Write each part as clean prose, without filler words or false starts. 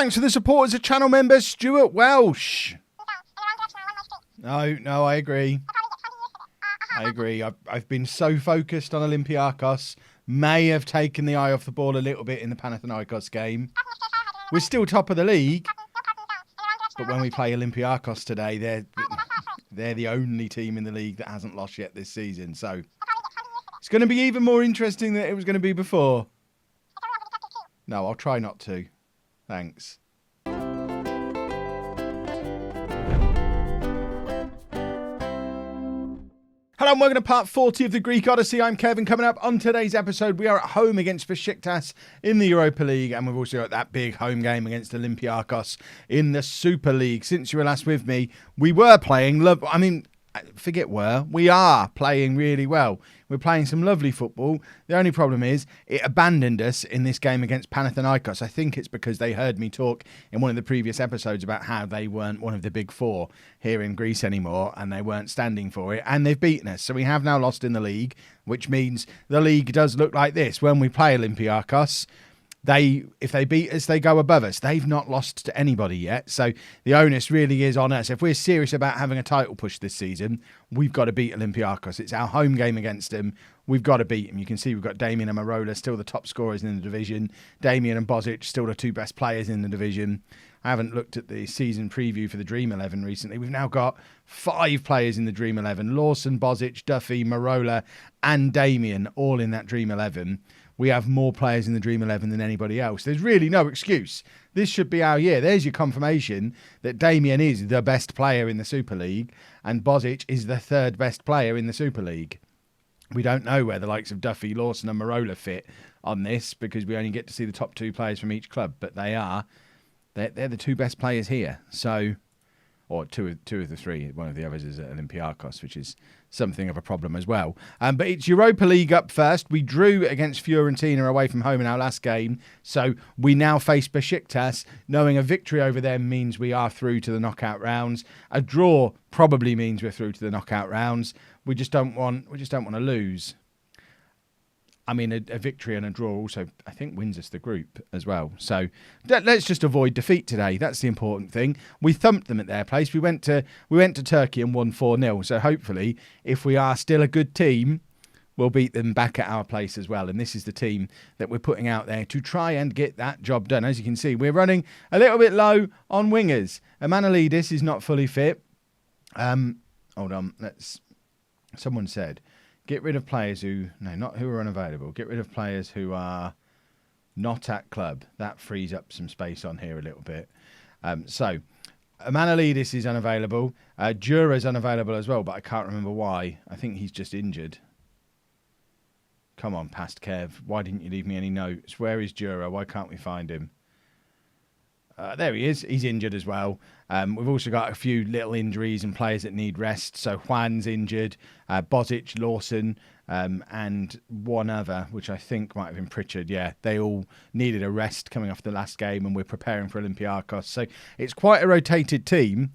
Thanks for the support as a channel member, Stuart Welsh. No, I agree. I've been so focused on Olympiacos. May have taken the eye off the ball a little bit in the Panathinaikos game. We're still top of the league. But when we play Olympiacos today, they're the only team in the league that hasn't lost yet this season. So it's going to be even more interesting than it was going to be before. No, I'll try not to. Thanks. Hello and welcome to part 40 of the Greek Odyssey. I'm Kevin. Coming up on today's episode, we are at home against Besiktas in the Europa League, and we've also got that big home game against Olympiacos in the Super League. Since you were last with me, we were playing we are playing really well. We're playing some lovely football. The only problem is it abandoned us in this game against Panathinaikos. I think it's because they heard me talk in one of the previous episodes about how they weren't one of the big four here in Greece anymore and they weren't standing for it, and they've beaten us. So we have now lost in the league, which means the league does look like this. When we play Olympiacos, if they beat us, they go above us. They've not lost to anybody yet. So the onus really is on us. If we're serious about having a title push this season, we've got to beat Olympiacos. It's our home game against them. We've got to beat them. You can see we've got Damien and Marola still the top scorers in the division. Damien and Bosic still the two best players in the division. I haven't looked at the season preview for the Dream 11 recently. We've now got 5 players in the Dream 11. Lawson, Bosic, Duffy, Marola and Damien all in that Dream 11. We have more players in the Dream 11 than anybody else. There's really no excuse. This should be our year. There's your confirmation that Damien is the best player in the Super League and Bosic is the third best player in the Super League. We don't know where the likes of Duffy, Lawson and Marola fit on this because we only get to see the top 2 players from each club, but they're the 2 best players here. So, or two of the 3. One of the others is at Olympiacos, which is something of a problem as well. But it's Europa League up first. We drew against Fiorentina away from home in our last game. So we now face Besiktas. Knowing a victory over them means we are through to the knockout rounds. A draw probably means we're through to the knockout rounds. We just don't want to lose. I mean, a victory and a draw also, I think, wins us the group as well. So let's just avoid defeat today. That's the important thing. We thumped them at their place. We went to Turkey and won 4-0. So hopefully, if we are still a good team, we'll beat them back at our place as well. And this is the team that we're putting out there to try and get that job done. As you can see, we're running a little bit low on wingers. Emanolidis is not fully fit. Hold on. Someone said, get rid of players not who are unavailable. Get rid of players who are not at club. That frees up some space on here a little bit. So, Emanolidis is unavailable. Jura's unavailable as well, but I can't remember why. I think he's just injured. Come on, past Kev. Why didn't you leave me any notes? Where is Jura? Why can't we find him? There he is. He's injured as well. We've also got a few little injuries and players that need rest. So Juan's injured, Bosic, Lawson, and one other, which I think might have been Pritchard. Yeah, they all needed a rest coming off the last game, and we're preparing for Olympiacos. So it's quite a rotated team.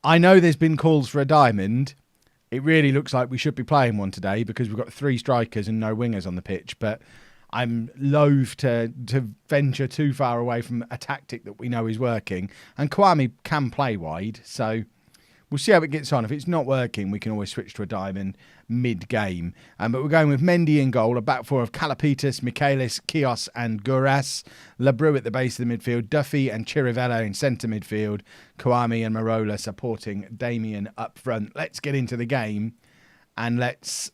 I know there's been calls for a diamond. It really looks like we should be playing one today because we've got 3 strikers and no wingers on the pitch, but I'm loath to venture too far away from a tactic that we know is working. And Kwame can play wide, so we'll see how it gets on. If it's not working, we can always switch to a diamond mid-game. But we're going with Mendy in goal, a back 4 of Kalapitas, Michaelis, Kios and Guras. Labru at the base of the midfield, Duffy and Chirivella in centre midfield, Kwame and Marola supporting Damien up front. Let's get into the game and let's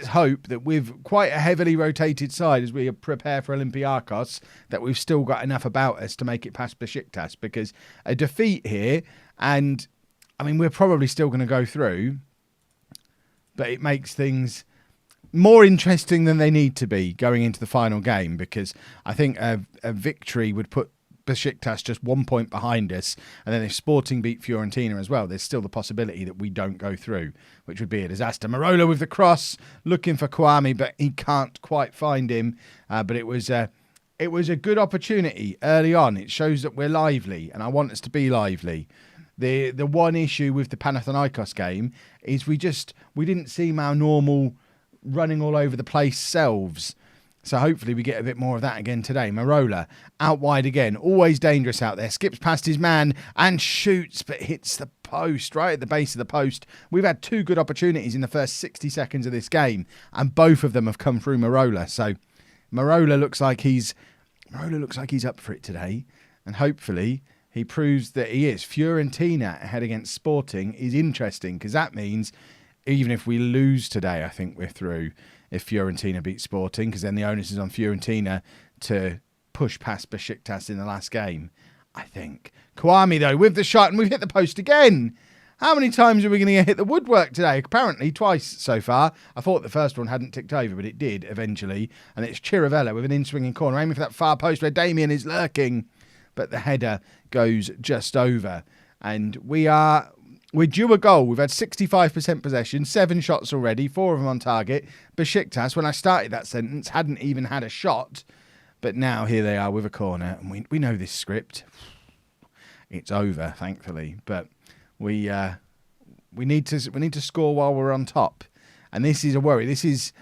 hope that with quite a heavily rotated side as we prepare for Olympiacos, that we've still got enough about us to make it past Besiktas, because a defeat here, and I mean, we're probably still going to go through, but it makes things more interesting than they need to be going into the final game, because I think a victory would put Besiktas just 1 point behind us, and then if Sporting beat Fiorentina as well, there's still the possibility that we don't go through, which would be a disaster. Marola with the cross, looking for Kwame, but he can't quite find him. But it was a good opportunity early on. It shows that we're lively, and I want us to be lively. The one issue with the Panathinaikos game is we didn't seem our normal running all over the place selves. So hopefully we get a bit more of that again today. Marola out wide again. Always dangerous out there. Skips past his man and shoots, but hits the post, right at the base of the post. We've had 2 good opportunities in the first 60 seconds of this game, and both of them have come through Marola. So Marola looks like he's up for it today, and hopefully he proves that he is. Fiorentina ahead against Sporting is interesting, because that means even if we lose today, I think we're through. If Fiorentina beat Sporting, because then the onus is on Fiorentina to push past Besiktas in the last game, I think. Kwame, though, with the shot, and we've hit the post again. How many times are we going to hit the woodwork today? Apparently twice so far. I thought the first one hadn't ticked over, but it did eventually. And it's Chiravella with an in-swinging corner, aiming for that far post where Damien is lurking. But the header goes just over. And we're due a goal. We've had 65% possession, 7 shots already, 4 of them on target. Besiktas, when I started that sentence, hadn't even had a shot. But now here they are with a corner. And we know this script. It's over, thankfully. But we need to score while we're on top. And this is a worry. This is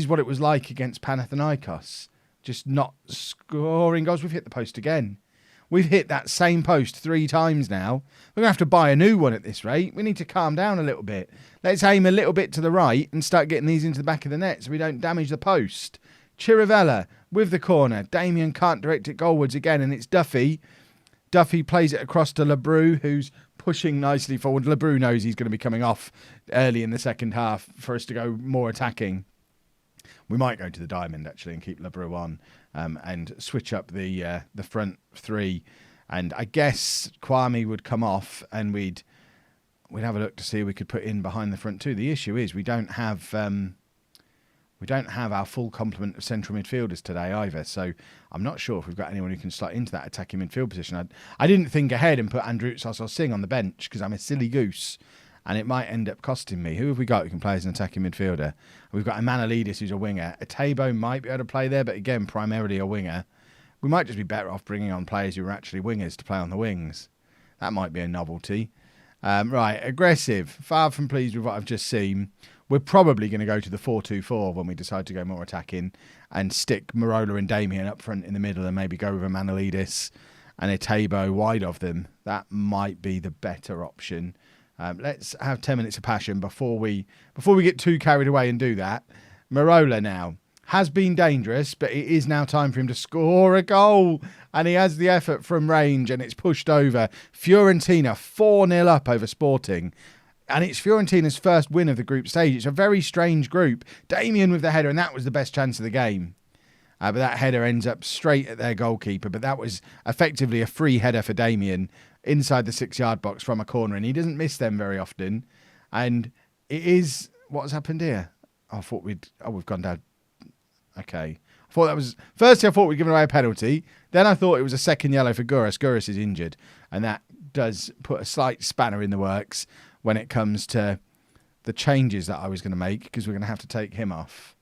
what it was like against Panathinaikos. Just not scoring goals. We've hit the post again. We've hit that same post 3 times now. We're going to have to buy a new one at this rate. We need to calm down a little bit. Let's aim a little bit to the right and start getting these into the back of the net so we don't damage the post. Chiravella with the corner. Damien can't direct it goalwards again, and it's Duffy. Duffy plays it across to Lebrou, who's pushing nicely forward. Lebrou knows he's going to be coming off early in the second half for us to go more attacking. We might go to the diamond, actually, and keep Lebrou on and switch up the front 3. And I guess Kwame would come off and we'd have a look to see if we could put in behind the front 2. The issue is we don't have our full complement of central midfielders today either. So I'm not sure if we've got anyone who can slot into that attacking midfield position. I didn't think ahead and put Andrew Singh on the bench because I'm a silly goose. And it might end up costing me. Who have we got who can play as an attacking midfielder? We've got Emanolidis, who's a winger. Atebo might be able to play there, but again, primarily a winger. We might just be better off bringing on players who are actually wingers to play on the wings. That might be a novelty. Right, aggressive. Far from pleased with what I've just seen. We're probably going to go to the 4-2-4 when we decide to go more attacking and stick Marola and Damien up front in the middle and maybe go with Emanolidis and Atebo wide of them. That might be the better option. Let's have 10 minutes of passion before we get too carried away and do that. Marola now has been dangerous, but it is now time for him to score a goal. And he has the effort from range and it's pushed over. Fiorentina 4-0 up over Sporting. And it's Fiorentina's first win of the group stage. It's a very strange group. Damien with the header, and that was the best chance of the game. But that header ends up straight at their goalkeeper. But that was effectively a free header for Damien inside the 6-yard box from a corner, and he doesn't miss them very often. And it is what's happened here. We've gone down. Okay, firstly I thought we'd given away a penalty. Then I thought it was a second yellow for Gouras. Gouras is injured, and that does put a slight spanner in the works when it comes to the changes that I was going to make, because we're going to have to take him off.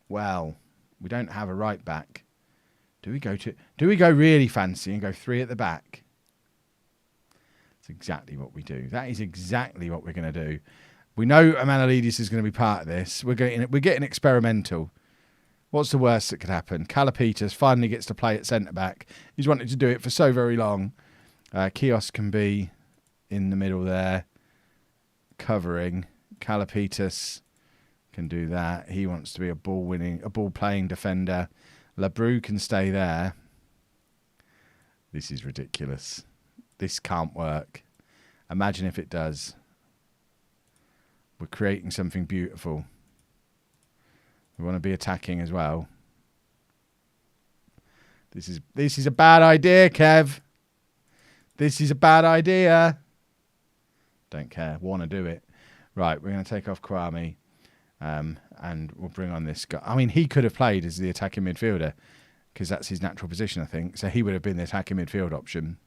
Well, we don't have a right back. Do we go really fancy and go 3 at the back? That's exactly what we do. That is exactly what we're going to do. We know Emanolidis is going to be part of this. We're getting experimental. What's the worst that could happen? Kalapitas finally gets to play at centre back. He's wanted to do it for so very long. Kios can be in the middle there, covering. Kalapitas can do that. He wants to be a ball-playing defender. Lebrou can stay there. This is ridiculous. This can't work. Imagine if it does. We're creating something beautiful. We want to be attacking as well. This is a bad idea, Kev. This is a bad idea. Don't care. Want to do it. Right, we're going to take off Kwame. And we'll bring on this guy. I mean, he could have played as the attacking midfielder because that's his natural position, I think. So he would have been the attacking midfield option.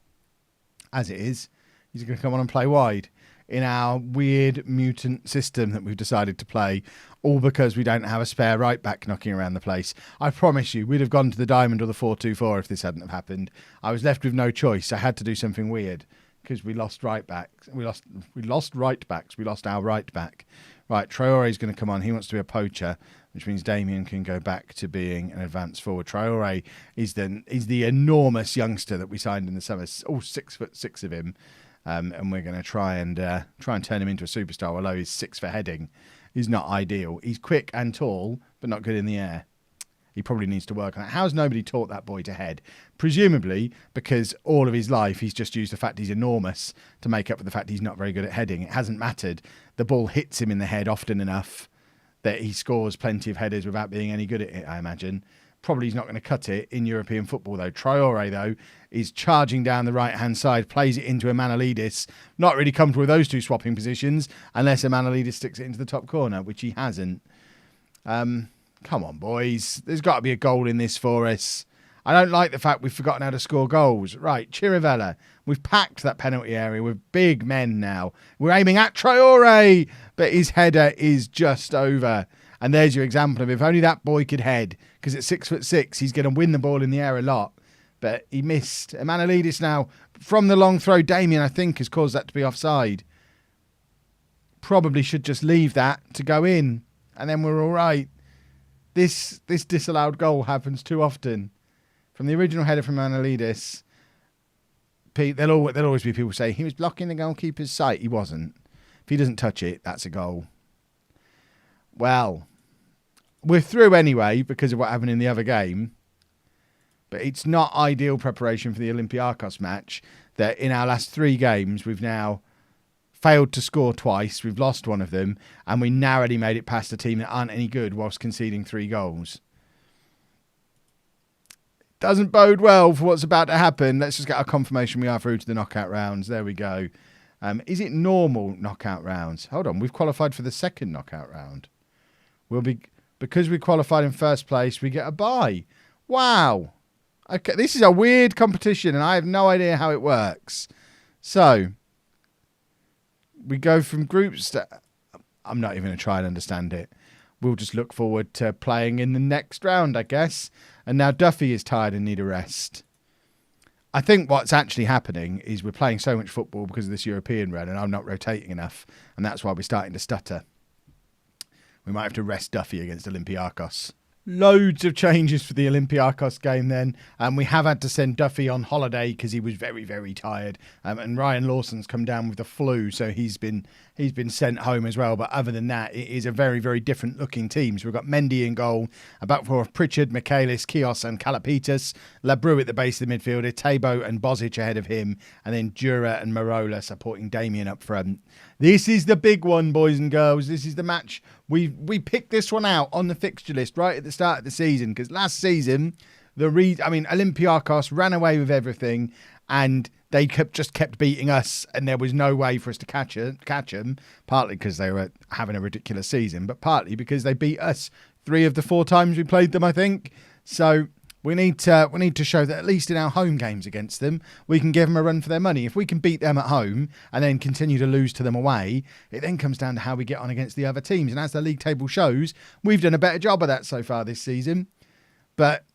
As it is, he's going to come on and play wide in our weird mutant system that we've decided to play, all because we don't have a spare right back knocking around the place. I promise you, we'd have gone to the diamond or the 4-2-4 if this hadn't have happened. I was left with no choice. I had to do something weird because we lost right backs. We lost right backs. We lost our right back. Right, Traore's going to come on. He wants to be a poacher, which means Damien can go back to being an advanced forward. Traore is the enormous youngster that we signed in the summer. All 6'6" of him, and we're going to try and turn him into a superstar. Although his 6 for heading is not ideal. He's quick and tall, but not good in the air. He probably needs to work on that. How's nobody taught that boy to head? Presumably because all of his life he's just used the fact he's enormous to make up for the fact he's not very good at heading. It hasn't mattered. The ball hits him in the head often enough that he scores plenty of headers without being any good at it, I imagine. Probably he's not going to cut it in European football, though. Traore, though, is charging down the right-hand side, plays it into Emanolidis. Not really comfortable with those two swapping positions unless Emanolidis sticks it into the top corner, which he hasn't. Come on, boys. There's got to be a goal in this for us. I don't like the fact we've forgotten how to score goals. Right, Chirivella. We've packed that penalty area with big men now. We're aiming at Traore, but his header is just over. And there's your example of if only that boy could head, because at 6'6", he's going to win the ball in the air a lot. But he missed. Emanolidis now, from the long throw, Damien, I think, has caused that to be offside. Probably should just leave that to go in, and then we're all right. This disallowed goal happens too often. From the original header from Emanolidis, there'll always be people say he was blocking the goalkeeper's sight. He wasn't. If he doesn't touch it, that's a goal. Well, we're through anyway because of what happened in the other game. But it's not ideal preparation for the Olympiacos match that in our last 3 games we've now failed to score twice. We've lost one of them, and we narrowly made it past a team that aren't any good whilst conceding 3 goals. Doesn't bode well for what's about to happen. Let's just get our confirmation we are through to the knockout rounds. There we go. Is it normal knockout rounds? Hold on, we've qualified for the second knockout round. Because we qualified in first place, we get a bye. Wow. Okay, this is a weird competition, and I have no idea how it works. So we go from groups to... I'm not even going to try and understand it. We'll just look forward to playing in the next round, I guess. And now Duffy is tired and need a rest. I think what's actually happening is we're playing so much football because of this European run, and I'm not rotating enough. And that's why we're starting to stutter. We might have to rest Duffy against Olympiacos. Loads of changes for the Olympiacos game then. We have had to send Duffy on holiday because he was very, very tired. And Ryan Lawson's come down with the flu, so he's been sent home as well. But other than that, it is a very, very different looking team. So we've got Mendy in goal, a back four of Pritchard, Michaelis, Kios and Kalapitas, Labru at the base of the midfield, Tabo and Bozic ahead of him, and then Dura and Marola supporting Damien up front. This is the big one, boys and girls. This is the match. We picked this one out on the fixture list right at the start of the season because last season, Olympiacos ran away with everything and they just kept beating us and there was no way for us to catch them, partly because they were having a ridiculous season, but partly because they beat us 3 of the 4 times we played them, I think. So we need to show that at least in our home games against them, we can give them a run for their money. If we can beat them at home and then continue to lose to them away, it then comes down to how we get on against the other teams. And as the league table shows, we've done a better job of that so far this season. But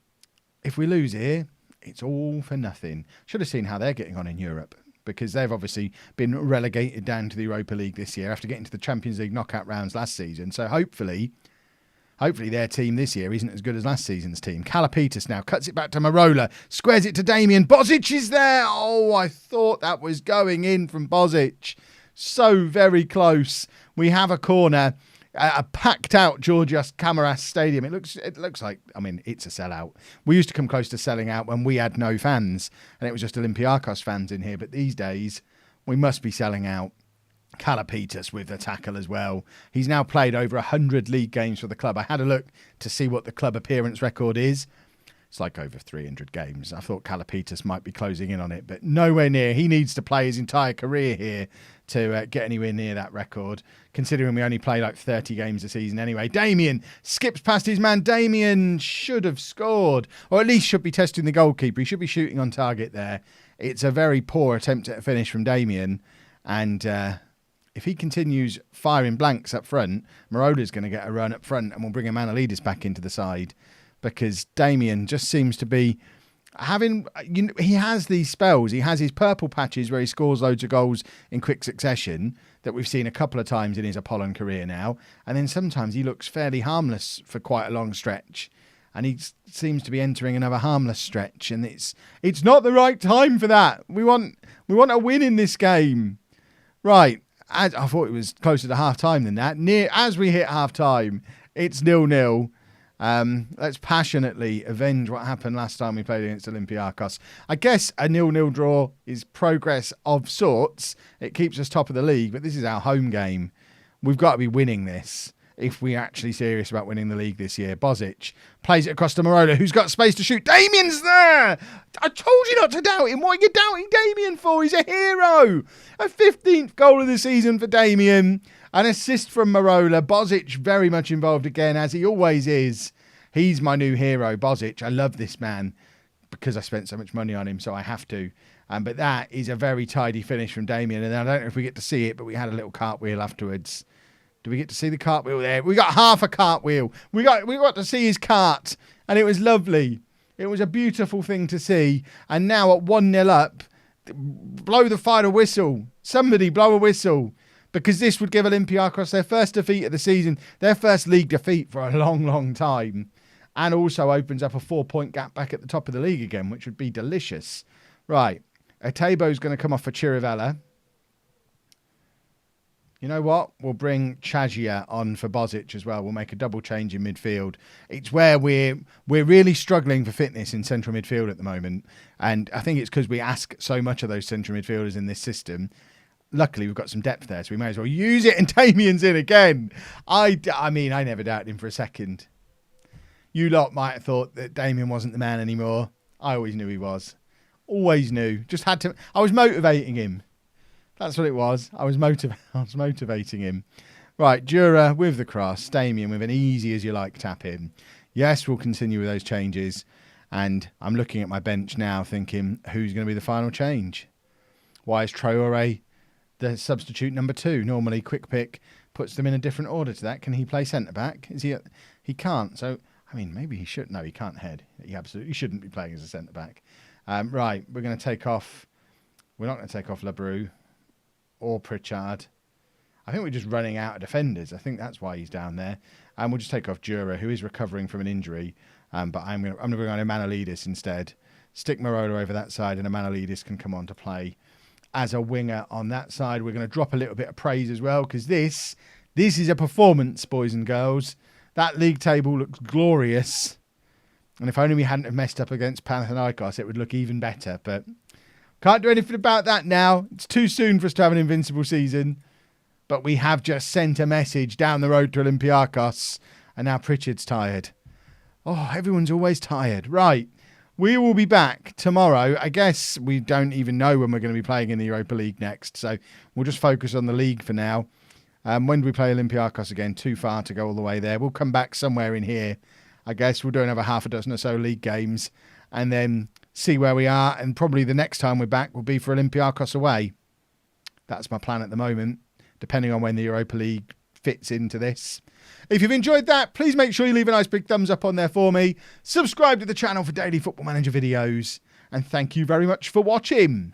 if we lose here, it's all for nothing. Should have seen how they're getting on in Europe, because they've obviously been relegated down to the Europa League this year after getting to the Champions League knockout rounds last season. So hopefully their team this year isn't as good as last season's team. Kalapitas now cuts it back to Marola, squares it to Damien. Bozic is there. Oh, I thought that was going in from Bozic. So very close. We have a corner, a packed out Georgios Kamaras Stadium. It looks like, it's a sellout. We used to come close to selling out when we had no fans and it was just Olympiacos fans in here. But these days we must be selling out. Kalapitas with the tackle as well. He's now played over 100 league games for the club. I had a look to see what the club appearance record is. It's like over 300 games. I thought Kalapitas might be closing in on it, but nowhere near. He needs to play his entire career here to get anywhere near that record, considering we only play like 30 games a season anyway. Damien skips past his man. Damien should have scored, or at least should be testing the goalkeeper. He should be shooting on target there. It's a very poor attempt at a finish from Damien, and if he continues firing blanks up front, Marola's going to get a run up front and we'll bring Emanolidis back into the side because Damien just seems to be he has these spells. He has his purple patches where he scores loads of goals in quick succession that we've seen a couple of times in his Apollon career now. And then sometimes he looks fairly harmless for quite a long stretch. And he seems to be entering another harmless stretch. And it's not the right time for that. We want a win in this game. Right. I thought it was closer to half-time than that. As we hit half-time, it's 0-0. Let's passionately avenge what happened last time we played against Olympiacos. I guess a 0-0 draw is progress of sorts. It keeps us top of the league, but this is our home game. We've got to be winning this if we're actually serious about winning the league this year. Bozic plays it across to Marola, who's got space to shoot. Damien's there! I told you not to doubt him. What are you doubting Damien for? He's a hero. A 15th goal of the season for Damien. An assist from Marola. Bozic very much involved again, as he always is. He's my new hero, Bozic. I love this man because I spent so much money on him, so I have to. But that is a very tidy finish from Damien. And I don't know if we get to see it, but we had a little cartwheel afterwards. Do we get to see the cartwheel there? We got half a cartwheel. We got to see his cart, and it was lovely. It was a beautiful thing to see. And now at 1-0 up, blow the final whistle. Somebody blow a whistle. Because this would give Olympiacos their first defeat of the season, their first league defeat for a long, long time. And also opens up a 4-point gap back at the top of the league again, which would be delicious. Right. Atebo's going to come off for Chirivella. You know what? We'll bring Chazia on for Bozic as well. We'll make a double change in midfield. It's where we're really struggling for fitness in central midfield at the moment. And I think it's because we ask so much of those central midfielders in this system. Luckily, we've got some depth there, so we may as well use it. And Damien's in again. I mean, I never doubted him for a second. You lot might have thought that Damien wasn't the man anymore. I always knew he was. Always knew. Just had to. I was motivating him. That's what it was. I was motivating him. Right, Jura with the cross. Damien with an easy as you like tap in. Yes, we'll continue with those changes. And I'm looking at my bench now thinking, who's going to be the final change? Why is Traore the substitute number 2? Normally, Quick Pick puts them in a different order to that. Can he play centre-back? He can't. So, I mean, maybe he should. No, he can't head. He absolutely shouldn't be playing as a centre-back. Right, we're going to take off. We're not going to take off Lebrou or Pritchard. I think we're just running out of defenders. I think that's why he's down there. And we'll just take off Jura, who is recovering from an injury. But I'm going to bring on Emanolidis instead. Stick Marola over that side, and Emanolidis can come on to play as a winger on that side. We're going to drop a little bit of praise as well, because this is a performance, boys and girls. That league table looks glorious. And if only we hadn't have messed up against Panathinaikos, it would look even better. But can't do anything about that now. It's too soon for us to have an invincible season. But we have just sent a message down the road to Olympiacos. And now Pritchard's tired. Oh, everyone's always tired. Right. We will be back tomorrow. I guess we don't even know when we're going to be playing in the Europa League next. So we'll just focus on the league for now. When do we play Olympiacos again? Too far to go all the way there. We'll come back somewhere in here. I guess we'll do another half a dozen or so league games and then see where we are. And probably the next time we're back will be for Olympiacos away. That's my plan at the moment, depending on when the Europa League fits into this. If you've enjoyed that, please make sure you leave a nice big thumbs up on there for me. Subscribe to the channel for daily Football Manager videos. And thank you very much for watching.